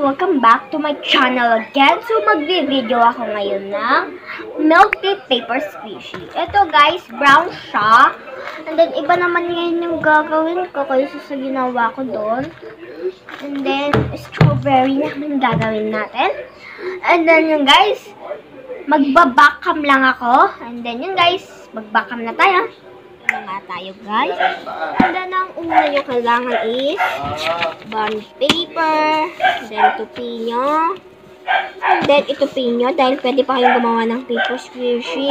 Welcome back to my channel again. So, magbe-video ako ngayon ng milk tea paper squishy. Ito guys, brown siya. And then, iba naman ngayon yung gagawin ko kaysa sa ginawa ko doon. And then, strawberry naman gagawin natin. And then, yung guys, magbabakam lang ako. And then, yung guys, magbakam na tayo. Ano nga tayo guys. And then, ang una nyo kailangan is bond paper. Then, tupi nyo. And then, itupi nyo. Dahil pwede pa kayong gumawa ng paper squishy.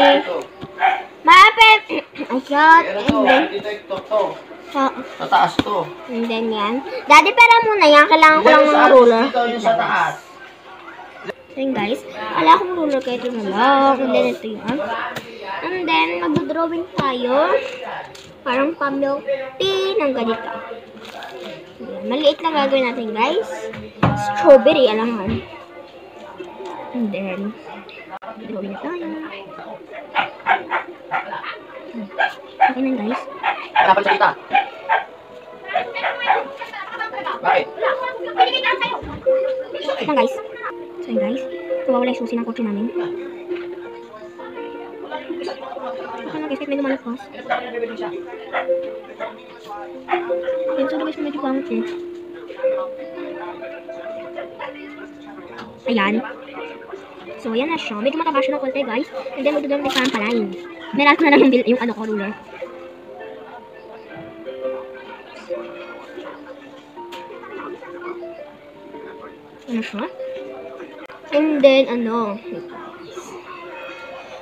Maapit! Ayan. And then, sa taas to. And then, yan. Daddy, pera muna yan. Kailangan ko lang ng ruler. Dito yung sa taas. Then guys, wala akong ruler kahit yung lang. And then, ito yun. And then, mag-drawing tayo. Parang pa-milk tea ng ganito. Ayan. Maliit lang gagawin natin, guys. Strawberry, alangan. And then, drawing tayo. Okay na, guys. Dapat sa kita. Bakit? Ito guys. So yun guys, mawawala yung susi ng kotse namin. Ito na guys, kahit medyo malagpas. Yun, so guys, medyo pangit eh. Ayan. So ayan na siya. Medyo mataba siya ng konti guys. And then magdadang parang palain. Meron ko na lang yung ano ko, ruler. Ano siya? And then, ano?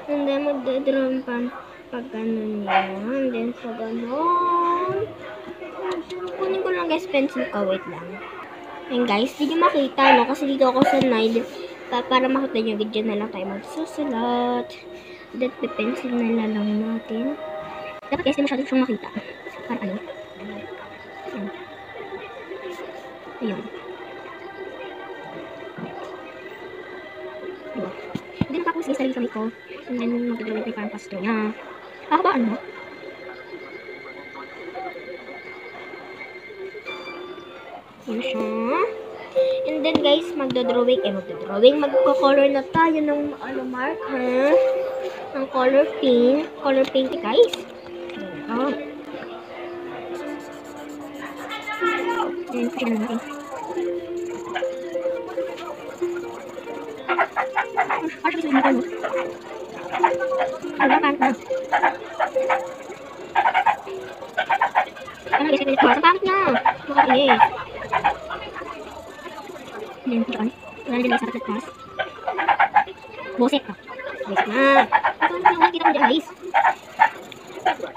And then, magdadram pa pag ganun yan. And then, pag ganun. Kunin ko lang guys, pencil ko. Wait lang. And guys, hindi nyo makita, no? Kasi dito ako sanay. Para makita nyo, dyan na lang tayo magsusulat. Then, pencil na lang natin. Dapat guys, hindi masyado siyang makita. Para ano? Ayan. Ayan. Diba? Then, tapos isa rin kami ko. And then, magdadrawing tayo parang pasto niya. Kakabaan mo? Yan siya. And then, guys, magdadrawing. Magko-color na tayo ng marker. Ng color pink. Color pink, guys. Ayan. Ayan, kasi na natin. Ano siya bisa mo? Ano ba ka? Ano kasi dito? Sa pangit na. Makainis. Ayan, ito kan. Wala na din sa tatas. Bosek ka. Bosek na. Ito na yung nakikita ko dyan guys.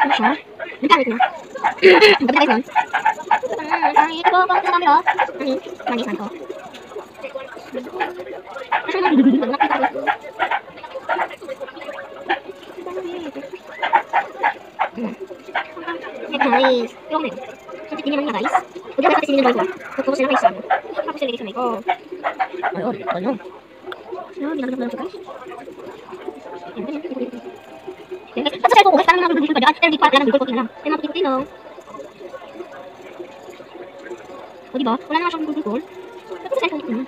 Ano siya? Nagkamit na. Ang gabi na guys nun. Ito ko. Bakit sa camera? Manis man ko. Guys, yung ano yun? So, titignan naman nga guys. Huwag naman kasi sinilin ko. Focus na guys ano. Tapos nilagay sa may ko. Ayun, ano? So, ginagawa lang siya guys. Tapos sa ko guys, parang nabibigil pa dyan. Pero di pa lang, nabibigil ko lang. Kaya maputi-puti lang. O diba? Wala naman siyang bibigil. Tapos sa ko na.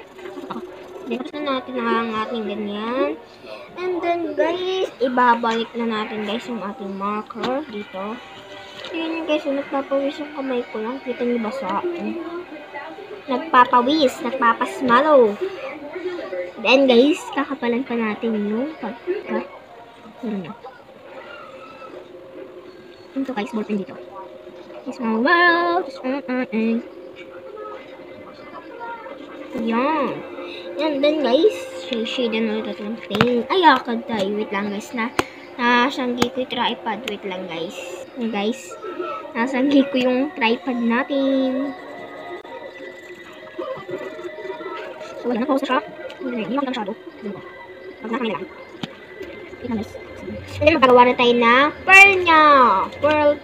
Tapos na natin ang ating ganyan. And then guys, ibabalik na natin guys yung ating marker dito. Yun yung guys, nagpapawis yung kamay ko lang. Kita niyo ba sa nagpapawis, nagpapasmalo. Then guys, kakapalan pa natin yung pagka. Meron na. Ito guys, ballpen dito. Small world. Yan. And then guys, shade na ulit ng pink. Ay, akad tayo. Wait lang guys na. Nasanggi ko yung tripod. Wait lang guys. Ayan guys. Nasanggi ko yung tripod natin. So, wala na. Pause na siya. Hindi makita masyado. Pag na kami lang. Wait lang guys. And then magpagawa na tayo na pearl niya. Pearl.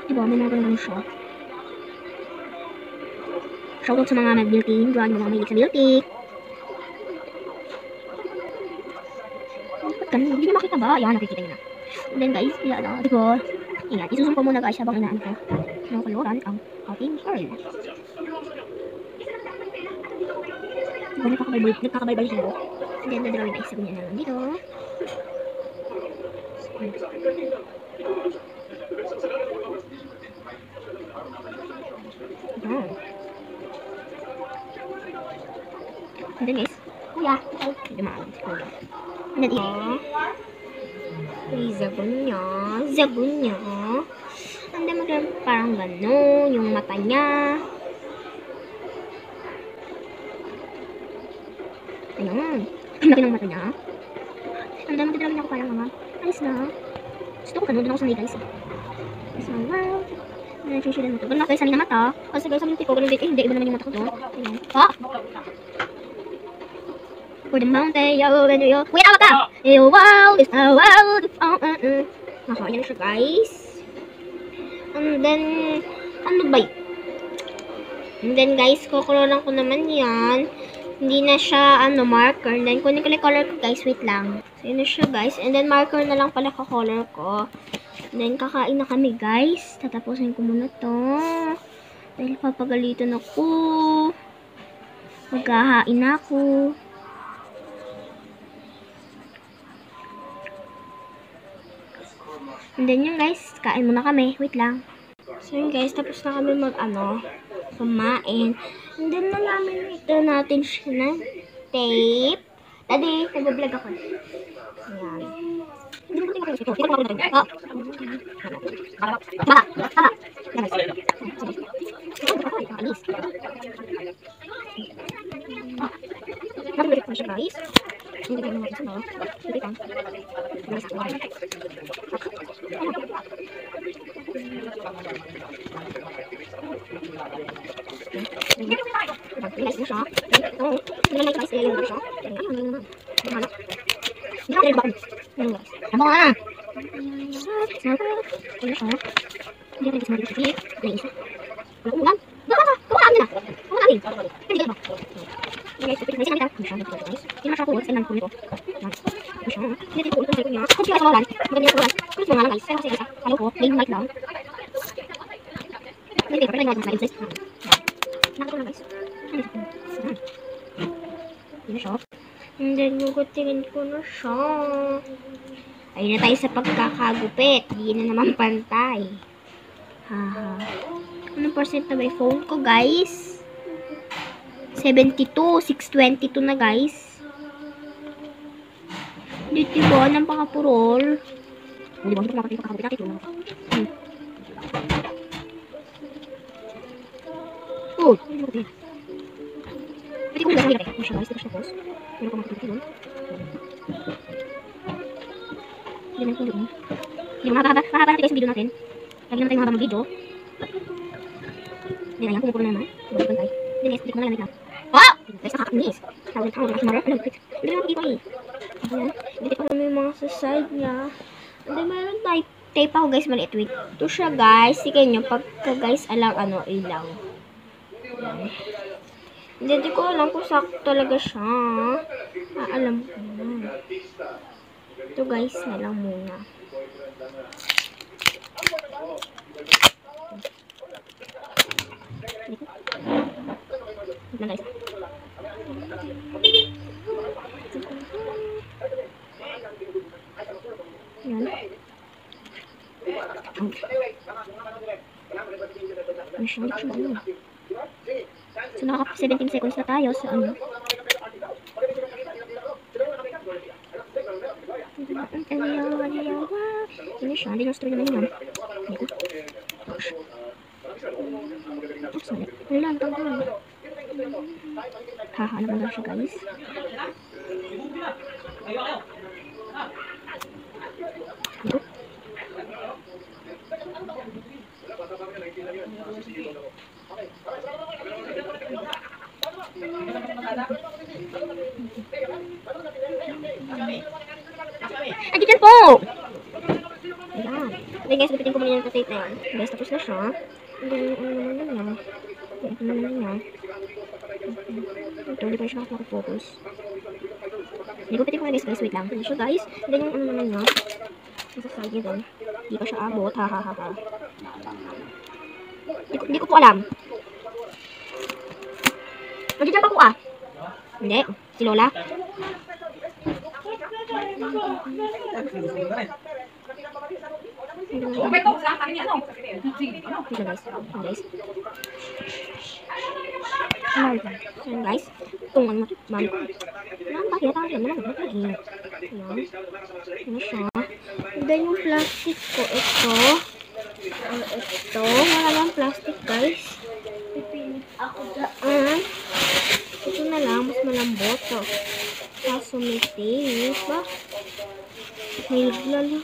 Diba, may mga ganun siya. Shoutout sa mga nag-built-in. Diba, yung mga mahilig sa built-in. Ba't ganun? Hindi nyo makita ba? Ayan, nakikita nyo na. And then guys, yan o. Diba? Ayan, isusun ko muna guys habang inaan ko. Ng kuluran ang ating pearl. Diba nagkakabalbal siya ko? And then, dadrawin na isa niya lang dito. And then guys, kuya, dumaan si kuya. And then zabon niya. And then parang gano'n, yung mata niya. Ayun, ang laki ng mata niya. And then magdadrawin ako parang mga, ayos na. Gusto ko gano'n, doon ako sanay guys. So, wow. Nag-share mo to. Ganun guys, sanay na mata. Kasi guys, sabi ng tiko, ganun din, hindi, iba naman yung mata ko doon. Ayun. Ah! For the mountain, yo, yo. Kuya, tawa ka! Yo, wow, it's a wow. Naka, yan siya guys. And then, ano ba yun? And then guys, kukuluran ko naman yan. Hindi na siya, marker. And then, kunin ko lang color ko guys, wait lang. So, yun na siya guys. And then, marker na lang pala ka-color ko. And then, kakain na kami guys. Tatapusin ko muna to. Dahil papagalitan ako. Maghahain ako. And then yun guys, kain muna kami. Wait lang. So yun guys, tapos na kami kumain. And then nalamin ito natin siya ng tape. Daddy, nag-vlog ako. Ayan. Hindi ko ito. Ito ko na rin. Oh. Nag-vlog ko siya guys. Hindi ko naman ito. Hindi ko. And then, gugutingin ko na siya. Ayun na tayo sa pagkakagupit. Hindi na naman pantay. Haha. Anong percent na ba yung phone ko, guys? 72. 622 na, guys. Dito ba? Napakapurol. Hindi ba? Hindi ko makakagupit. Oh! Pwede ko gagawin natin. Masya guys, ito siya post. Meron ko makikita doon. Hindi ko doon. Hindi mahaba natin guys yung video natin. Lagi naman tayo mahaba mag-video. Hindi na yan, pumupuro na naman. Hindi ko tayo. Hindi guys, hindi ko na yan. Oh! Guys, nakakakinis. Tawag na marap. Hindi naman dito eh. Ayan. Hindi ko naman yung mga sa side niya. Hindi meron tape ako guys, maliit. Wait. Ito siya guys. Sige nyo, pagka guys alang ilaw. Ayan. Hindi ko alam kung sakto talaga siya. Alam ko na. Ito guys, na lang muna. Ito guys. Ayan. So, nakaka 17 seconds na tayo sa ano. Ini siya, hindi na-story naman yun. Wala, ang tanggal. Haha, ano ba siya guys? Ito. Ay, dyan po! Ayan. Okay guys, gupitin ko muna yung tape na yan. Guys, tapos na siya. And then, ano naman niya. Ito, hindi pa siya nakapag-focus. Gupitin ko na guys, wait lang. Ito siya guys. And then, yung ano naman niya. Nasa side niya doon. Di pa siya abot. Ha, ha, ha, ha. Di ko po alam. Mag-jump ako ah. Hindi. Si Lola. Ayan guys. Tungan mo. Ma'am. Bakit? Ayan naman. Ayan. Ano siya? And then yung plastic ko. Ito. Ito. Wala lang plastic guys. Ayan. Ito na lang. Mas malambot. So, kaso may tape. Ba? May lala.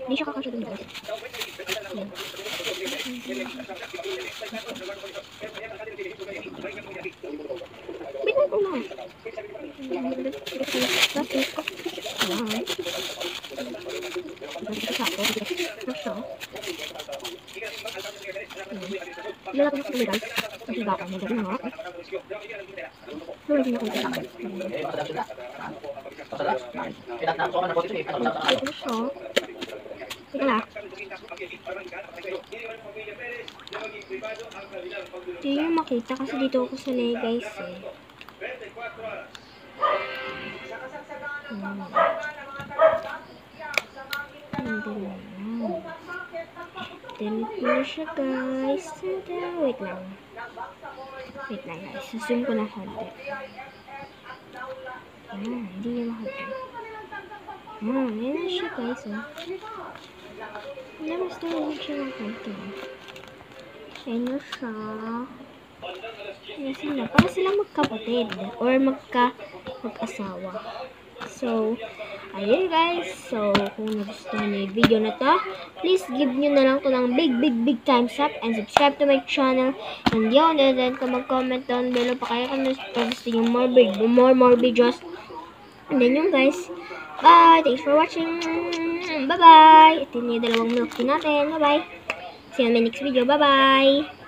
Hindi siya kakasya dun guys. Bitin ko na. Plastic ko. Ayan. Lala ko na sa guys. Nahiga ko. Magaling na nga. Lala din ako sa akin. Ito siya. Teka lang. Hindi nyo makita kasi dito ako sanay guys eh. Delete ko na siya guys. Wait lang. Wait lang guys. Zoom ko na konti. Hindi nyo makita. Yan na siya guys. Labas na yun siya ng konti. Yan na siya. Yan sila. Para silang magkapatid. Or mag-asawa. So, ayun guys. So, kung nagustuhan niyo yung video na to, please give nyo na lang to ng big thumbs up and subscribe to my channel. And yun, and then kung mag-comment down below pa kayo kung gusto nyo more videos. And then yun guys. Bye! Thanks for watching. Bye-bye! Ito yung dalawang milk tea natin. Bye-bye! See you in my next video. Bye-bye!